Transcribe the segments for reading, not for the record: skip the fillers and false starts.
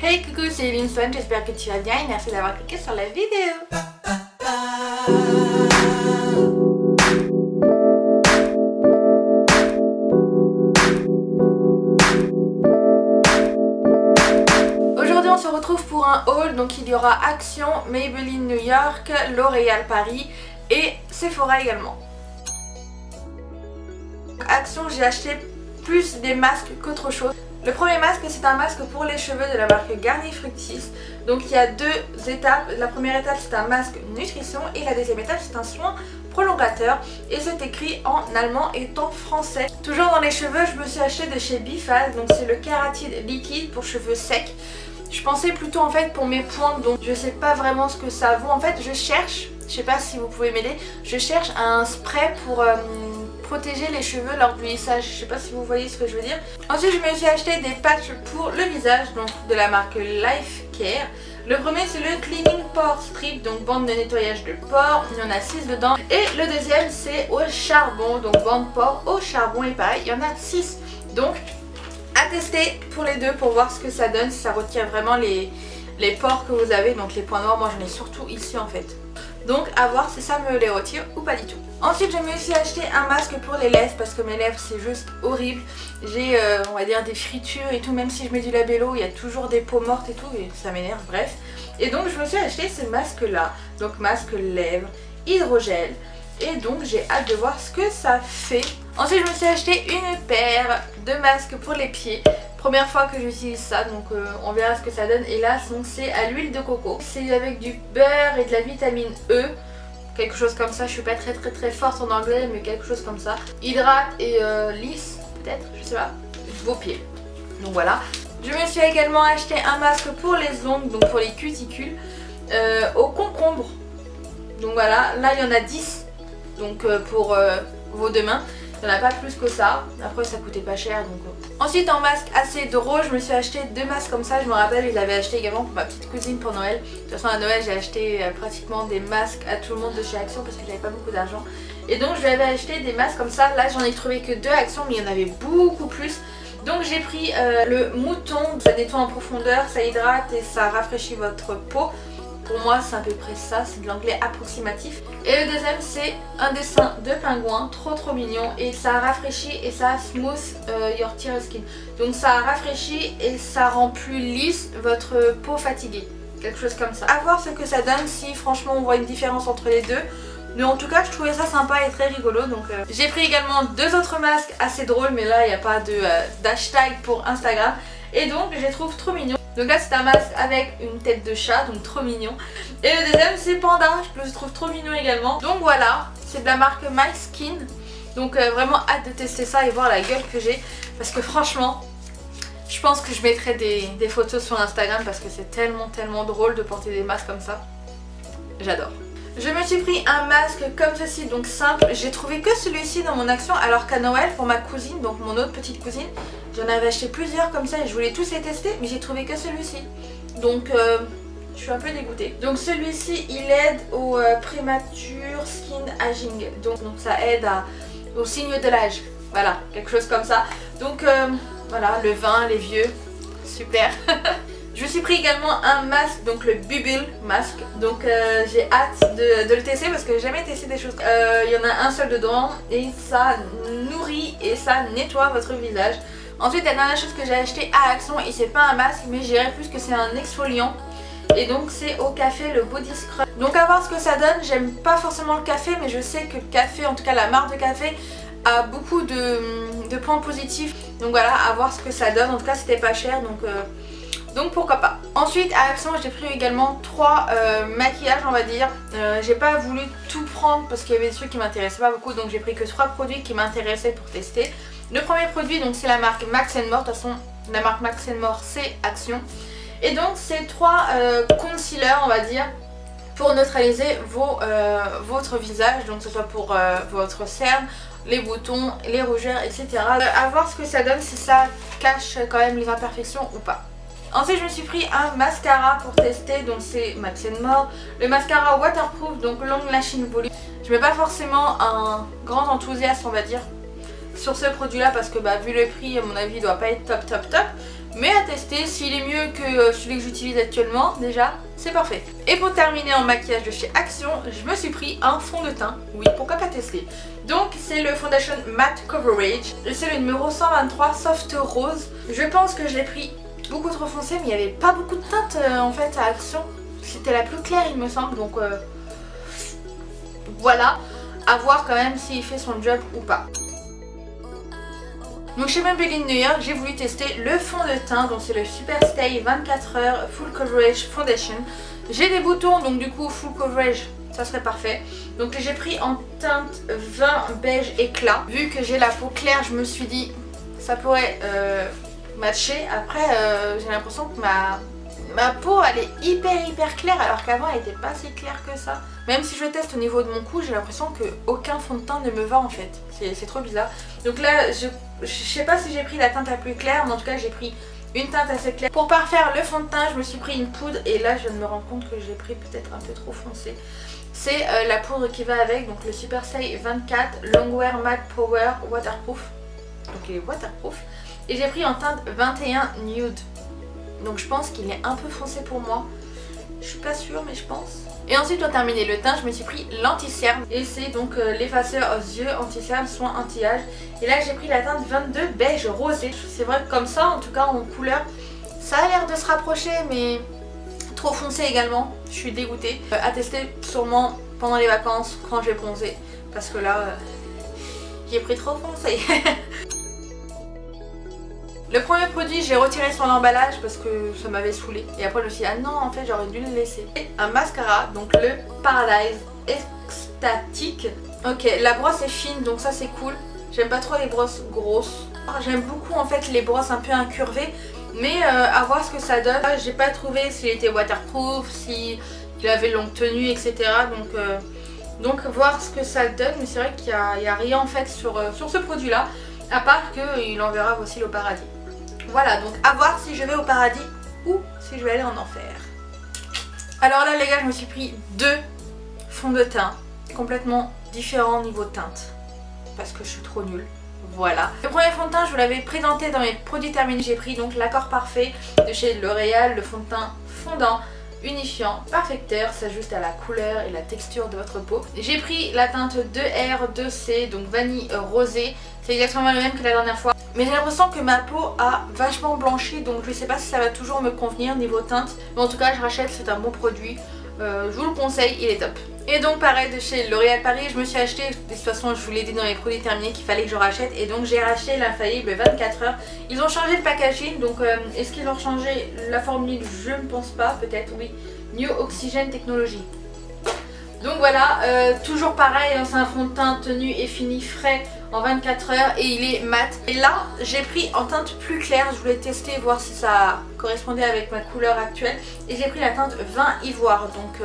Hey coucou, c'est Eline Swan, j'espère que tu vas bien et merci d'avoir cliqué sur la vidéo. Aujourd'hui on se retrouve pour un haul, donc il y aura Action, Maybelline New York, L'Oréal Paris et Sephora également. Action, j'ai acheté plus des masques qu'autre chose. Le premier masque, c'est un masque pour les cheveux de la marque Garnier Fructis. Donc il y a deux étapes. La première étape, c'est un masque nutrition et la deuxième étape, c'est un soin prolongateur. Et c'est écrit en allemand et en français. Toujours dans les cheveux, je me suis acheté de chez Bifaz. Donc c'est le kératine liquide pour cheveux secs. Je pensais plutôt en fait pour mes pointes, donc je sais pas vraiment ce que ça vaut. En fait, je cherche, je sais pas si vous pouvez m'aider, je cherche un spray pour protéger les cheveux lors du lissage. Je sais pas si vous voyez ce que je veux dire. Ensuite, je me suis acheté des patchs pour le visage, donc de la marque Life Care. Le premier, c'est le Cleaning Pore Strip, donc bande de nettoyage de pores. Il y en a 6 dedans. Et le deuxième, c'est au charbon, donc bande pore au charbon. Et pareil, il y en a 6. Donc, à tester pour les deux pour voir ce que ça donne, si ça retire vraiment les pores que vous avez. Donc les points noirs, moi j'en ai surtout ici en fait. Donc à voir si ça me les retire ou pas du tout. Ensuite, je me suis acheté un masque pour les lèvres parce que mes lèvres c'est juste horrible. J'ai on va dire des fritures et tout, même si je mets du labello, il y a toujours des peaux mortes et tout et ça m'énerve, bref. Et donc je me suis acheté ce masque là, donc masque lèvres, hydrogel. Et donc j'ai hâte de voir ce que ça fait. Ensuite, je me suis acheté une paire de masques pour les pieds. Première fois que j'utilise ça, donc on verra ce que ça donne. Et là, c'est à l'huile de coco. C'est avec du beurre et de la vitamine E. Quelque chose comme ça, je suis pas très forte en anglais, mais quelque chose comme ça. Hydrate et lisse, peut-être, je sais pas, vos pieds. Donc voilà. Je me suis également acheté un masque pour les ongles, donc pour les cuticules, au concombre. Donc voilà, là il y en a 10, donc pour vos deux mains. Il n'y en a pas plus que ça, après ça coûtait pas cher donc... Ensuite en masque assez drôle, je me suis acheté deux masques comme ça, je me rappelle, je l'avais acheté également pour ma petite cousine pour Noël. De toute façon à Noël j'ai acheté pratiquement des masques à tout le monde de chez Action parce que j'avais pas beaucoup d'argent. Et donc je lui avais acheté des masques comme ça, là j'en ai trouvé que deux à Action mais il y en avait beaucoup plus. Donc j'ai pris le mouton, ça nettoie en profondeur, ça hydrate et ça rafraîchit votre peau. Pour moi c'est à peu près ça, c'est de l'anglais approximatif. Et le deuxième c'est un dessin de pingouin, trop mignon. Et ça rafraîchit et ça smooth your tear skin. Donc ça rafraîchit et ça rend plus lisse votre peau fatiguée. Quelque chose comme ça. À voir ce que ça donne, si franchement on voit une différence entre les deux. Mais en tout cas je trouvais ça sympa et très rigolo. Donc j'ai pris également deux autres masques assez drôles. Mais là il n'y a pas d'hashtag pour Instagram. Et donc je les trouve trop mignons. Donc là c'est un masque avec une tête de chat, donc trop mignon. Et le deuxième c'est Panda, je le trouve trop mignon également. Donc voilà, c'est de la marque My Skin. Donc vraiment hâte de tester ça et voir la gueule que j'ai. Parce que franchement, je pense que je mettrai des photos sur Instagram parce que c'est tellement drôle de porter des masques comme ça. J'adore. Je me suis pris un masque comme ceci, donc simple. J'ai trouvé que celui-ci dans mon Action, alors qu'à Noël pour ma cousine, donc mon autre petite cousine, j'en avais acheté plusieurs comme ça et je voulais tous les tester, mais j'ai trouvé que celui-ci. Donc je suis un peu dégoûtée. Donc celui-ci il aide au prémature skin aging. Donc ça aide au signe de l'âge. Voilà, quelque chose comme ça. Donc voilà, le vin, les vieux, super. Je me suis pris également un masque, donc le Bubble masque. Donc j'ai hâte de le tester parce que j'ai jamais testé des choses. Il y en a un seul dedans et ça nourrit et ça nettoie votre visage. Ensuite la dernière chose que j'ai acheté à Action, et c'est pas un masque mais je dirais plus que c'est un exfoliant. Et donc c'est au café, le body scrub. Donc à voir ce que ça donne. J'aime pas forcément le café mais je sais que le café, en tout cas la marque de café, a beaucoup de points positifs. Donc voilà, à voir ce que ça donne. En tout cas c'était pas cher donc pourquoi pas. Ensuite à Action j'ai pris également 3 maquillages on va dire. J'ai pas voulu tout prendre parce qu'il y avait des trucs qui m'intéressaient pas beaucoup. Donc j'ai pris que 3 produits qui m'intéressaient pour tester. Le premier produit donc c'est la marque Max & More. De toute façon la marque Max & More c'est Action. Et donc c'est 3 concealers on va dire pour neutraliser votre visage. Donc que ce soit pour votre cerne, les boutons, les rougeurs etc. À voir ce que ça donne, si ça cache quand même les imperfections ou pas. Ensuite je me suis pris un mascara pour tester, donc c'est Max & More. Le mascara waterproof, donc Long Lasting Volume. Je mets pas forcément un grand enthousiasme on va dire sur ce produit là parce que vu le prix à mon avis il doit pas être top. mais à tester. S'il est mieux que celui que j'utilise actuellement, déjà c'est parfait. Et pour terminer en maquillage de chez Action, je me suis pris un fond de teint. Oui, pourquoi pas tester. Donc c'est le Foundation Matte Coverage, c'est le numéro 123 Soft Rose. Je pense que je l'ai pris beaucoup trop foncé, mais il n'y avait pas beaucoup de teinte en fait à Action. C'était la plus claire il me semble, donc voilà, à voir quand même s'il fait son job ou pas. Donc chez Maybelline New York, j'ai voulu tester le fond de teint, donc c'est le Super Stay 24 heures Full Coverage Foundation. J'ai des boutons, donc du coup Full Coverage, ça serait parfait. Donc j'ai pris en teinte vin beige éclat. Vu que j'ai la peau claire, je me suis dit ça pourrait matcher. Après j'ai l'impression que ma peau elle est hyper claire alors qu'avant elle était pas si claire que ça. Même si je teste au niveau de mon cou, j'ai l'impression qu'aucun fond de teint ne me va en fait. C'est trop bizarre. Donc là je sais pas si j'ai pris la teinte la plus claire, mais en tout cas j'ai pris une teinte assez claire. Pour parfaire le fond de teint, je me suis pris une poudre et là je viens de me rendre compte que j'ai pris peut-être un peu trop foncé. C'est la poudre qui va avec, donc le Super Stay 24 Longwear Matte Power Waterproof. Donc il est waterproof. Et j'ai pris en teinte 21 Nude. Donc je pense qu'il est un peu foncé pour moi. Je suis pas sûre mais je pense. Et ensuite pour terminer le teint, je me suis pris l'anti-cerne. Et c'est donc l'effaceur aux yeux anti-cerne soin anti-âge. Et là j'ai pris la teinte 22 beige rosé. C'est vrai que comme ça en tout cas en couleur, ça a l'air de se rapprocher mais trop foncé également. Je suis dégoûtée. À tester sûrement pendant les vacances quand je vais bronzer. Parce que là j'ai pris trop foncé. Le premier produit, j'ai retiré son emballage parce que ça m'avait saoulé. Et après je me suis dit ah non en fait j'aurais dû le laisser. Un mascara, donc le Paradise Extatic. Ok, la brosse est fine donc ça c'est cool. J'aime pas trop les brosses grosses. J'aime beaucoup en fait les brosses un peu incurvées. Mais à voir ce que ça donne. J'ai pas trouvé s'il était waterproof, s'il avait longue tenue, etc. Donc voir ce que ça donne. Mais c'est vrai qu'il n'y a rien en fait sur ce produit là. À part qu'il enverra aussi au paradis. Voilà, donc à voir si je vais au paradis ou si je vais aller en enfer. Alors là les gars, je me suis pris deux fonds de teint complètement différents niveau teinte. Parce que je suis trop nulle. Voilà. Le premier fond de teint, je vous l'avais présenté dans mes produits terminés. J'ai pris donc l'accord parfait de chez L'Oréal, le fond de teint fondant, unifiant, perfecteur, s'ajuste à la couleur et la texture de votre peau. J'ai pris la teinte 2R, 2C, donc vanille rosée. C'est exactement le même que la dernière fois. Mais j'ai l'impression que ma peau a vachement blanchi, donc je sais pas si ça va toujours me convenir niveau teinte. Mais en tout cas je rachète, c'est un bon produit. Je vous le conseille, il est top. Et donc pareil de chez L'Oréal Paris, je me suis acheté, de toute façon je vous l'ai dit dans les produits terminés qu'il fallait que je rachète. Et donc j'ai racheté l'infaillible 24 heures. Ils ont changé le packaging, donc est-ce qu'ils ont changé la formule? Je ne pense pas, peut-être oui. New Oxygen Technology. Donc voilà, toujours pareil, c'est un fond de teint tenu et fini frais en 24 heures et il est mat. Et là j'ai pris en teinte plus claire, je voulais tester voir si ça correspondait avec ma couleur actuelle. Et j'ai pris la teinte 20 ivoire, donc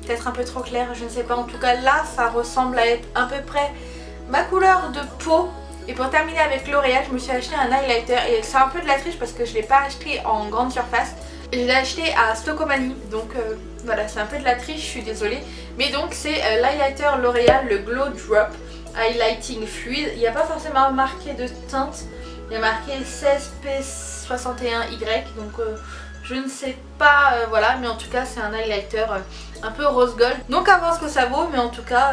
peut-être un peu trop clair, je ne sais pas. En tout cas là ça ressemble à être à peu près ma couleur de peau. Et pour terminer avec L'Oréal, je me suis acheté un highlighter et c'est un peu de la triche parce que je ne l'ai pas acheté en grande surface. Je l'ai acheté à Stocomanie, donc voilà, c'est un peu de la triche, je suis désolée. Mais donc c'est l'highlighter L'Oréal, le Glow Drop Highlighting Fluid. Il n'y a pas forcément marqué de teinte, il y a marqué 16P61Y, donc je ne sais pas, voilà, mais en tout cas c'est un highlighter un peu rose gold. Donc à voir ce que ça vaut, mais en tout cas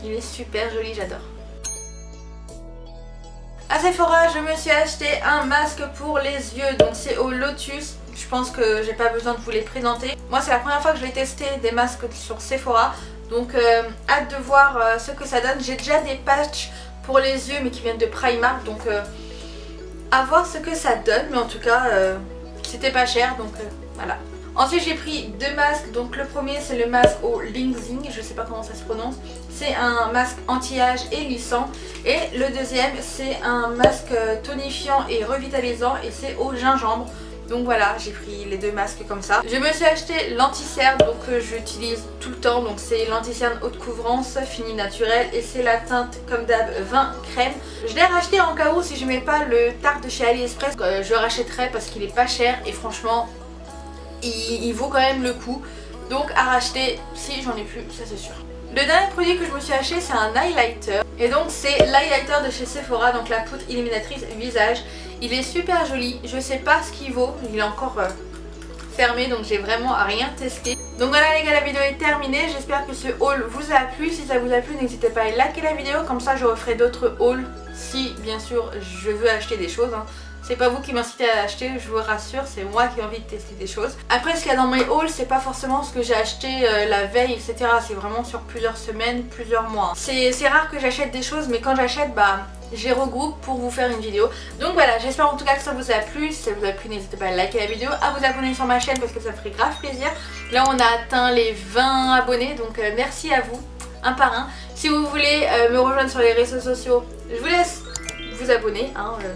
il est super joli, j'adore. À Sephora, je me suis acheté un masque pour les yeux, donc c'est au Lotus. Je pense que j'ai pas besoin de vous les présenter. Moi c'est la première fois que je vais tester des masques sur Sephora. Donc hâte de voir ce que ça donne. J'ai déjà des patchs pour les yeux mais qui viennent de Primark. Donc à voir ce que ça donne. Mais en tout cas c'était pas cher, donc voilà. Ensuite j'ai pris deux masques. Donc le premier c'est le masque au Lingzing, je sais pas comment ça se prononce. C'est un masque anti-âge et lissant. Et le deuxième c'est un masque tonifiant et revitalisant et c'est au gingembre. Donc voilà, j'ai pris les deux masques comme ça. Je me suis acheté l'anti-cerne, donc j'utilise tout le temps. Donc c'est l'anti-cerne haute couvrance, fini naturel. Et c'est la teinte comme d'hab 20 crème. Je l'ai racheté en cas où si je mets pas le Tarte de chez AliExpress. Je le rachèterai parce qu'il est pas cher et franchement il vaut quand même le coup. Donc à racheter si j'en ai plus, ça c'est sûr. Le dernier produit que je me suis acheté, c'est un highlighter. Et donc c'est l'highlighter de chez Sephora, donc la poudre illuminatrice visage. Il est super joli, je sais pas ce qu'il vaut, il est encore fermé donc j'ai vraiment rien testé. Donc voilà les gars, la vidéo est terminée, j'espère que ce haul vous a plu. Si ça vous a plu, n'hésitez pas à liker la vidéo, comme ça je referai d'autres hauls si bien sûr je veux acheter des choses. C'est pas vous qui m'incitez à acheter, je vous rassure, c'est moi qui ai envie de tester des choses. Après ce qu'il y a dans mes hauls, c'est pas forcément ce que j'ai acheté la veille, etc. C'est vraiment sur plusieurs semaines, plusieurs mois. C'est rare que j'achète des choses, mais quand j'achète, bah j'y regroupe pour vous faire une vidéo. Donc voilà, j'espère en tout cas que ça vous a plu. Si ça vous a plu, n'hésitez pas à liker la vidéo, à vous abonner sur ma chaîne parce que ça me ferait grave plaisir. Là on a atteint les 20 abonnés, donc merci à vous, un par un. Si vous voulez me rejoindre sur les réseaux sociaux, je vous laisse vous abonner,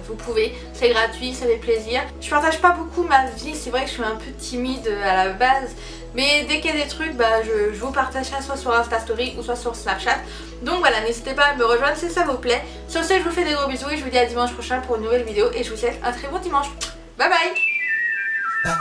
vous pouvez, c'est gratuit, ça fait plaisir. Je partage pas beaucoup ma vie, c'est vrai que je suis un peu timide à la base, mais dès qu'il y a des trucs, bah, je vous partage ça soit sur Insta Story ou soit sur Snapchat. Donc voilà, n'hésitez pas à me rejoindre si ça vous plaît. Sur ce, je vous fais des gros bisous et je vous dis à dimanche prochain pour une nouvelle vidéo et je vous souhaite un très bon dimanche. Bye bye.